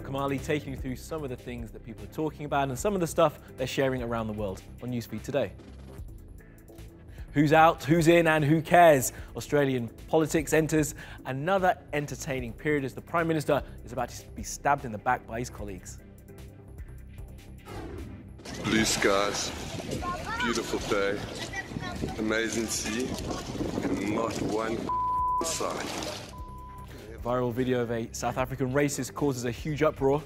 Kamali, taking you through some of the things that people are talking about and some of the stuff they're sharing around the world on NewsFeed today. Who's out, who's in, and who cares? Australian politics enters another entertaining period as the Prime Minister is about to be stabbed in the back by his colleagues. Blue skies, beautiful day, amazing sea, and not one sign. Viral video of a South African racist causes a huge uproar.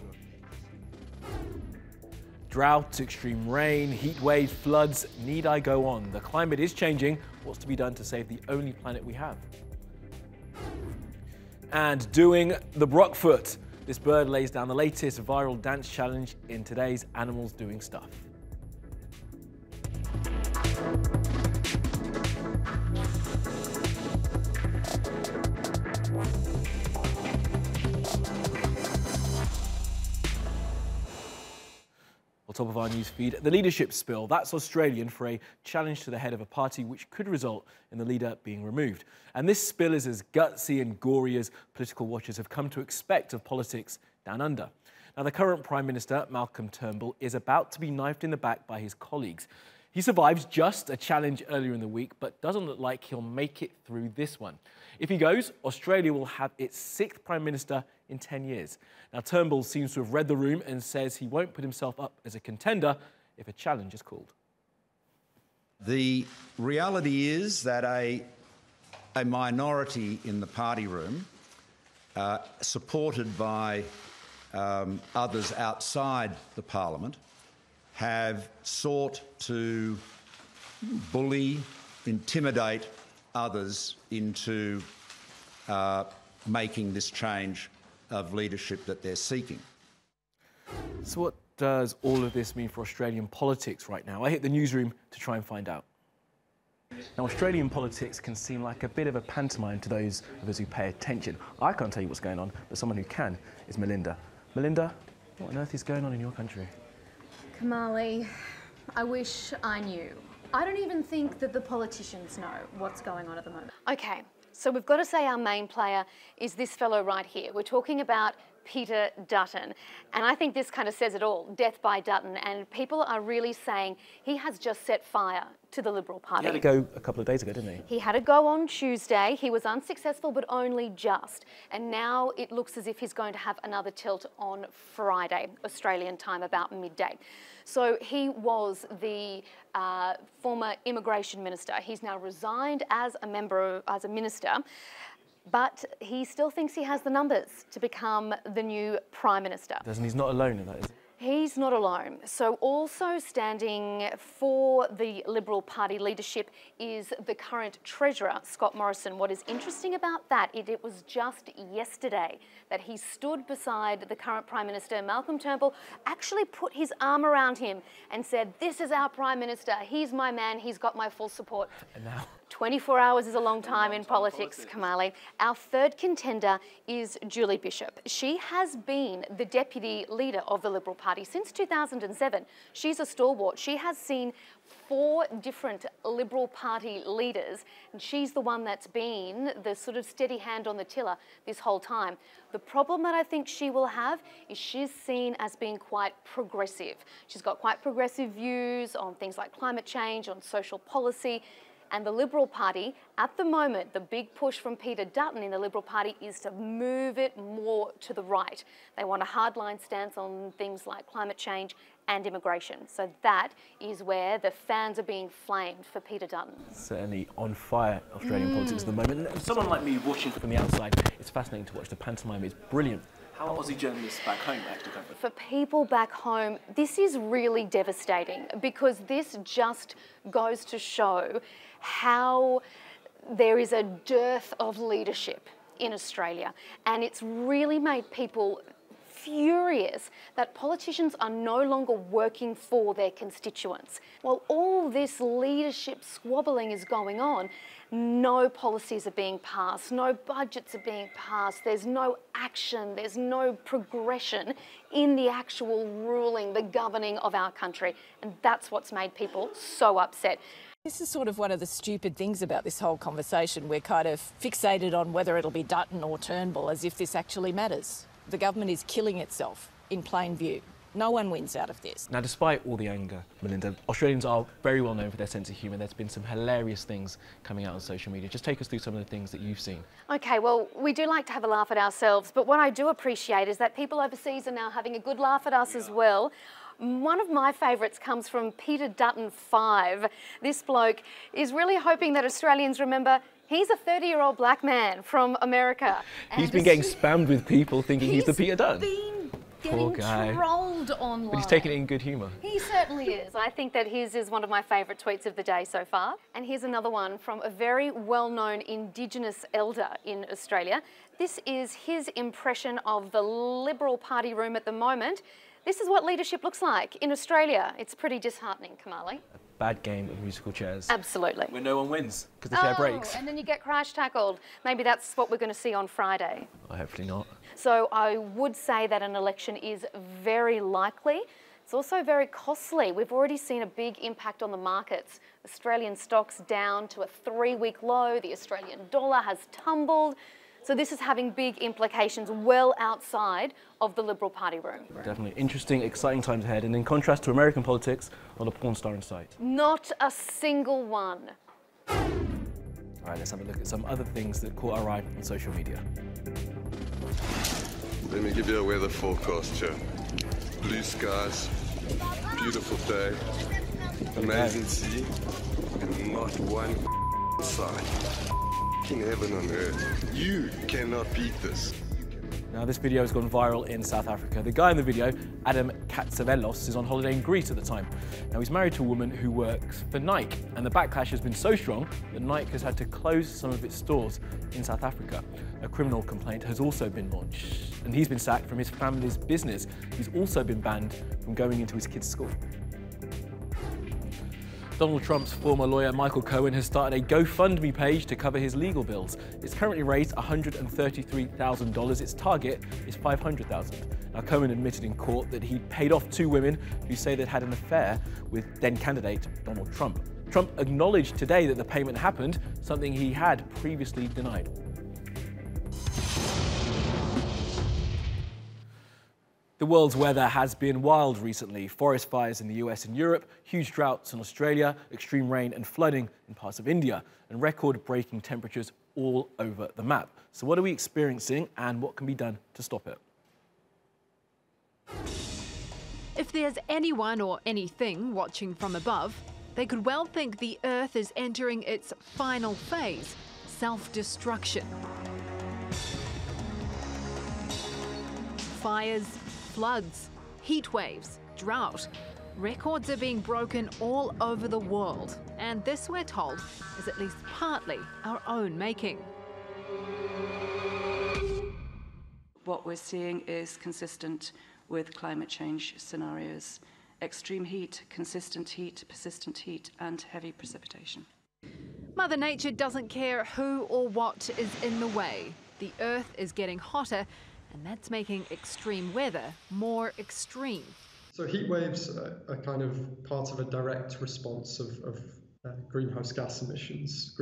Drought, extreme rain, heat waves, floods, need I go on? The climate is changing. What's to be done to save the only planet we have? And doing the Brockfoot. This bird lays down the latest viral dance challenge in today's Animals Doing Stuff. On top of our news feed, the leadership spill. That's Australian for a challenge to the head of a party which could result in the leader being removed. And this spill is as gutsy and gory as political watchers have come to expect of politics down under. Now, the current Prime Minister, Malcolm Turnbull, is about to be knifed in the back by his colleagues. He survives just a challenge earlier in the week, but doesn't look like he'll make it through this one. If he goes, Australia will have its 6th Prime Minister in 10 years. Now, Turnbull seems to have read the room and says he won't put himself up as a contender if a challenge is called. The reality is that a minority in the party room, supported by others outside the parliament, have sought to bully, intimidate others into making this change of leadership that they're seeking. So what does all of this mean for Australian politics right now? I hit the newsroom to try and find out. Now, Australian politics can seem like a bit of a pantomime to those of us who pay attention. I can't tell you what's going on, but someone who can is Melinda. Melinda, what on earth is going on in your country? Kamali, I wish I knew. I don't even think that the politicians know what's going on at the moment. Okay, so we've got to say our main player is this fellow right here. We're talking about Peter Dutton. And I think this kind of says it all, death by Dutton. And people are really saying he has just set fire to the Liberal Party. He had to go a couple of days ago, didn't he? He had to go on Tuesday. He was unsuccessful, but only just. And now it looks as if he's going to have another tilt on Friday, Australian time, about midday. So he was the former immigration minister. He's now resigned as a minister. But he still thinks he has the numbers to become the new Prime Minister. He's not alone in that, is he? He's not alone. So also standing for the Liberal Party leadership is the current Treasurer, Scott Morrison. What is interesting about that, it was just yesterday that he stood beside the current Prime Minister, Malcolm Turnbull, actually put his arm around him and said, "This is our Prime Minister. He's my man. He's got my full support." And now 24 hours is a long time in politics, Kamali. Our third contender is Julie Bishop. She has been the deputy leader of the Liberal Party since 2007. She's a stalwart. She has seen 4 different Liberal Party leaders, and she's the one that's been the sort of steady hand on the tiller this whole time. The problem that I think she will have is she's seen as being quite progressive. She's got quite progressive views on things like climate change, on social policy. And the Liberal Party, at the moment, the big push from Peter Dutton in the Liberal Party is to move it more to the right. They want a hardline stance on things like climate change and immigration. So that is where the fans are being flamed for Peter Dutton. Certainly on fire, Australian politics at the moment. And someone like me watching from the outside, it's fascinating to watch. The pantomime is brilliant. How are Aussie journalists back home actually covered? For people back home, this is really devastating because this just goes to show how there is a dearth of leadership in Australia, and it's really made people furious that politicians are no longer working for their constituents. While all this leadership squabbling is going on, no policies are being passed, no budgets are being passed, there's no action, there's no progression in the actual ruling, the governing of our country. And that's what's made people so upset. This is sort of one of the stupid things about this whole conversation. We're kind of fixated on whether it'll be Dutton or Turnbull as if this actually matters. The government is killing itself in plain view. No one wins out of this. Now, despite all the anger, Melinda, Australians are very well known for their sense of humour. There's been some hilarious things coming out on social media. Just take us through some of the things that you've seen. OK, well, we do like to have a laugh at ourselves, but what I do appreciate is that people overseas are now having a good laugh at us as well. One of my favourites comes from Peter Dutton 5. This bloke is really hoping that Australians remember he's a 30-year-old black man from America. He's been getting spammed with people thinking he's the Peter Dutton. Poor guy. Trolled online. But he's taking it in good humour. He certainly is. I think that his is one of my favourite tweets of the day so far. And here's another one from a very well-known Indigenous elder in Australia. This is his impression of the Liberal Party room at the moment. This is what leadership looks like in Australia. It's pretty disheartening, Kamali. Bad game of musical chairs. Absolutely. Where no one wins because the chair breaks. And then you get crash tackled. Maybe that's what we're going to see on Friday. Well, hopefully not. So I would say that an election is very likely. It's also very costly. We've already seen a big impact on the markets. Australian stocks down to a 3-week low. The Australian dollar has tumbled. So this is having big implications well outside of the Liberal Party room. Definitely. Interesting, exciting times ahead. And in contrast to American politics, not a porn star in sight. Not a single one. All right, let's have a look at some other things that caught our eye on social media. Let me give you a weather forecast here. Blue skies, beautiful day, amazing sea, and not one sign. In heaven on earth. You cannot beat this. Now, this video has gone viral in South Africa. The guy in the video, Adam Catzavelos, is on holiday in Greece at the time. Now, he's married to a woman who works for Nike, and the backlash has been so strong that Nike has had to close some of its stores in South Africa. A criminal complaint has also been launched, and he's been sacked from his family's business. He's also been banned from going into his kids' school. Donald Trump's former lawyer, Michael Cohen, has started a GoFundMe page to cover his legal bills. It's currently raised $133,000. Its target is $500,000. Now, Cohen admitted in court that he'd paid off 2 women who say they'd had an affair with then-candidate Donald Trump. Trump acknowledged today that the payment happened, something he had previously denied. The world's weather has been wild recently. Forest fires in the US and Europe, huge droughts in Australia, extreme rain and flooding in parts of India, and record-breaking temperatures all over the map. So what are we experiencing and what can be done to stop it? If there's anyone or anything watching from above, they could well think the Earth is entering its final phase, self-destruction. Fires, floods, heat waves, drought. Records are being broken all over the world, and this, we're told, is at least partly our own making. What we're seeing is consistent with climate change scenarios: extreme heat, consistent heat, persistent heat, and heavy precipitation. Mother Nature doesn't care who or what is in the way. The Earth is getting hotter, and that's making extreme weather more extreme. So heat waves are kind of part of a direct response of greenhouse gas emissions.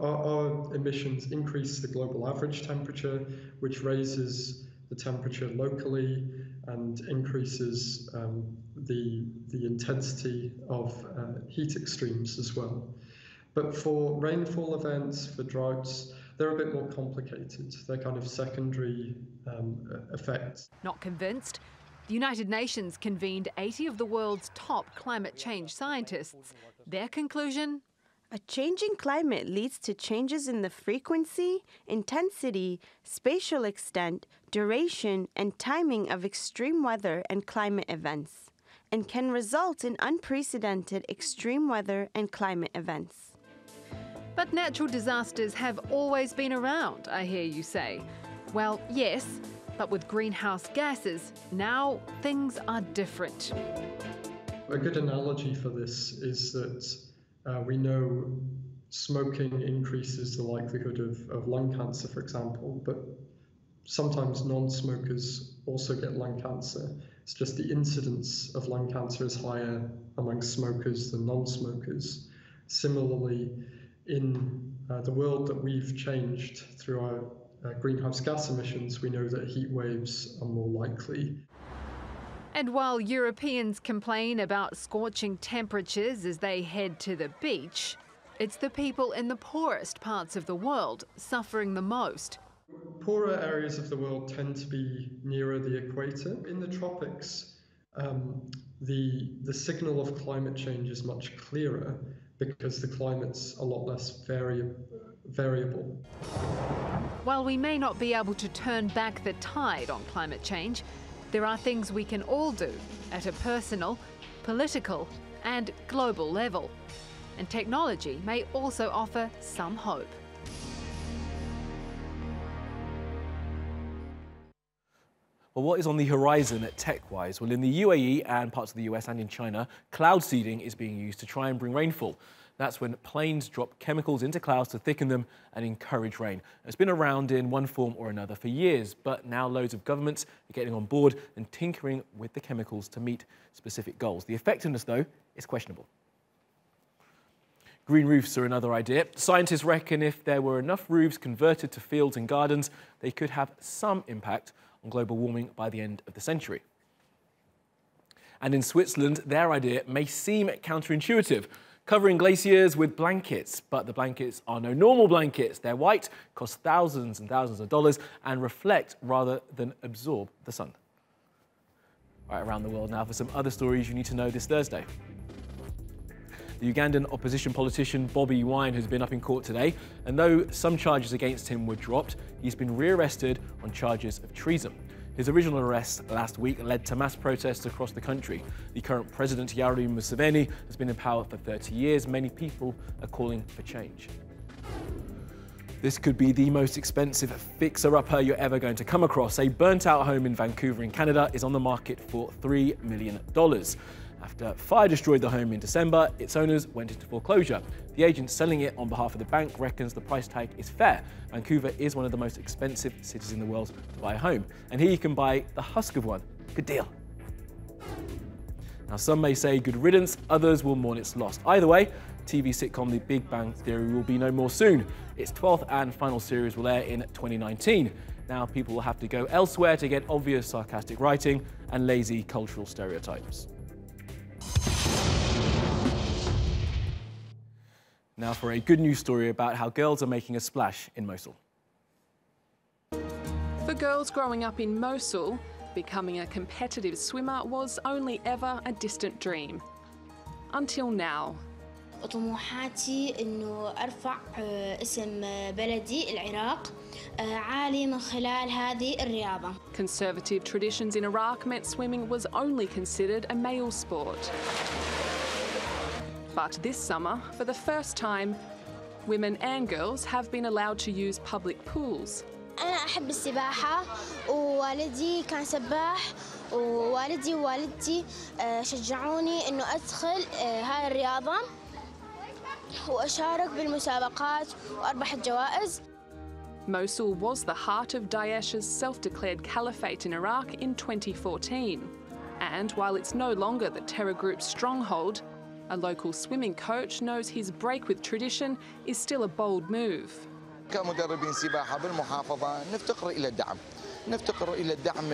Our emissions increase the global average temperature, which raises the temperature locally and increases the intensity of heat extremes as well. But for rainfall events, for droughts, they're a bit more complicated. They're kind of secondary effects. Not convinced? The United Nations convened 80 of the world's top climate change scientists. Their conclusion? A changing climate leads to changes in the frequency, intensity, spatial extent, duration, and timing of extreme weather and climate events, and can result in unprecedented extreme weather and climate events. But natural disasters have always been around, I hear you say. Well, yes, but with greenhouse gases, now things are different. A good analogy for this is that we know smoking increases the likelihood of lung cancer, for example, but sometimes non-smokers also get lung cancer. It's just the incidence of lung cancer is higher among smokers than non-smokers. Similarly, in the world that we've changed through our greenhouse gas emissions, we know that heat waves are more likely. And while Europeans complain about scorching temperatures as they head to the beach, it's the people in the poorest parts of the world suffering the most. Poorer areas of the world tend to be nearer the equator. In the tropics, the signal of climate change is much clearer because the climate's a lot less variable. While we may not be able to turn back the tide on climate change, there are things we can all do at a personal, political and global level. And technology may also offer some hope. Well, what is on the horizon tech-wise? Well, in the UAE and parts of the US and in China, cloud seeding is being used to try and bring rainfall. That's when planes drop chemicals into clouds to thicken them and encourage rain. It's been around in one form or another for years, but now loads of governments are getting on board and tinkering with the chemicals to meet specific goals. The effectiveness, though, is questionable. Green roofs are another idea. Scientists reckon if there were enough roofs converted to fields and gardens, they could have some impact on global warming by the end of the century. And in Switzerland, their idea may seem counterintuitive, covering glaciers with blankets. But the blankets are no normal blankets. They're white, cost thousands and thousands of dollars, and reflect rather than absorb the sun. Right, around the world now for some other stories you need to know this Thursday. The Ugandan opposition politician Bobi Wine has been up in court today, and though some charges against him were dropped, he's been rearrested on charges of treason. His original arrest last week led to mass protests across the country. The current president, Yoweri Museveni, has been in power for 30 years. Many people are calling for change. This could be the most expensive fixer-upper you're ever going to come across. A burnt-out home in Vancouver in Canada is on the market for $3 million. After fire destroyed the home in December, its owners went into foreclosure. The agent selling it on behalf of the bank reckons the price tag is fair. Vancouver is one of the most expensive cities in the world to buy a home. And here you can buy the husk of one. Good deal. Now, some may say good riddance, others will mourn its loss. Either way, TV sitcom The Big Bang Theory will be no more soon. Its 12th and final series will air in 2019. Now, people will have to go elsewhere to get obvious sarcastic writing and lazy cultural stereotypes. Now for a good news story about how girls are making a splash in Mosul. For girls growing up in Mosul, becoming a competitive swimmer was only ever a distant dream. Until now. طموحاتي إنه أرفع اسم بلدي العراق عالي من خلال هذه الرياضة. Conservative traditions in Iraq meant swimming was only considered a male sport. But this summer, for the first time, women and girls have been allowed to use public pools. أنا أحب السباحة ووالدي كان سباح ووالدي ووالدتي شجعوني إنه أدخل هاي الرياضة وأشارك بالمسابقات وأربح الجوائز. Mosul was the heart of Daesh's self-declared caliphate in Iraq in 2014. And while it's no longer the terror group's stronghold, a local swimming coach knows his break with tradition is still a bold move. كمدربين سباحة بالمحافظة نفتقر إلى الدعم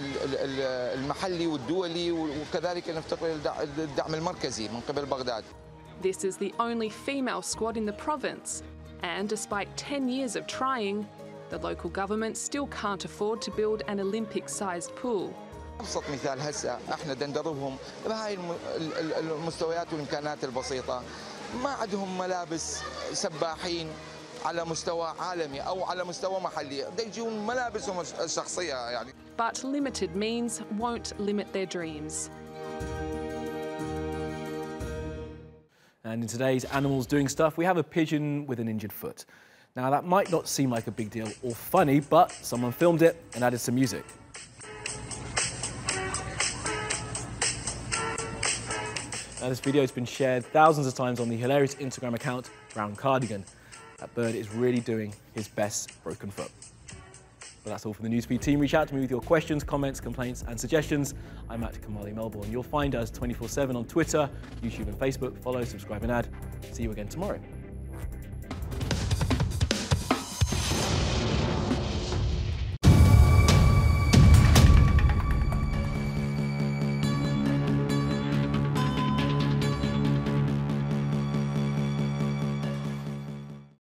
المحلي والدولي وكذلك نفتقر إلى الدعم المركزي من قبل بغداد. This is the only female squad in the province, and despite 10 years of trying, the local government still can't afford to build an Olympic-sized pool. أبسط مثال هسه احنا ندربهم بهاي المستويات والإمكانات البسيطة، ما عندهم ملابس سباحين على مستوى عالمي أو على مستوى محلي، بدهم يجون ملابسهم الشخصية يعني. But limited means won't limit their dreams. And in today's Animals Doing Stuff, we have a pigeon with an injured foot. Now, that might not seem like a big deal or funny, but someone filmed it and added some music. Now, this video has been shared thousands of times on the hilarious Instagram account, Brown Cardigan. That bird is really doing his best broken foot. But that's all from the NewsFeed team. Reach out to me with your questions, comments, complaints and suggestions. I'm at Kamali Melbourne. You'll find us 24/7 on Twitter, YouTube and Facebook. Follow, subscribe and add. See you again tomorrow.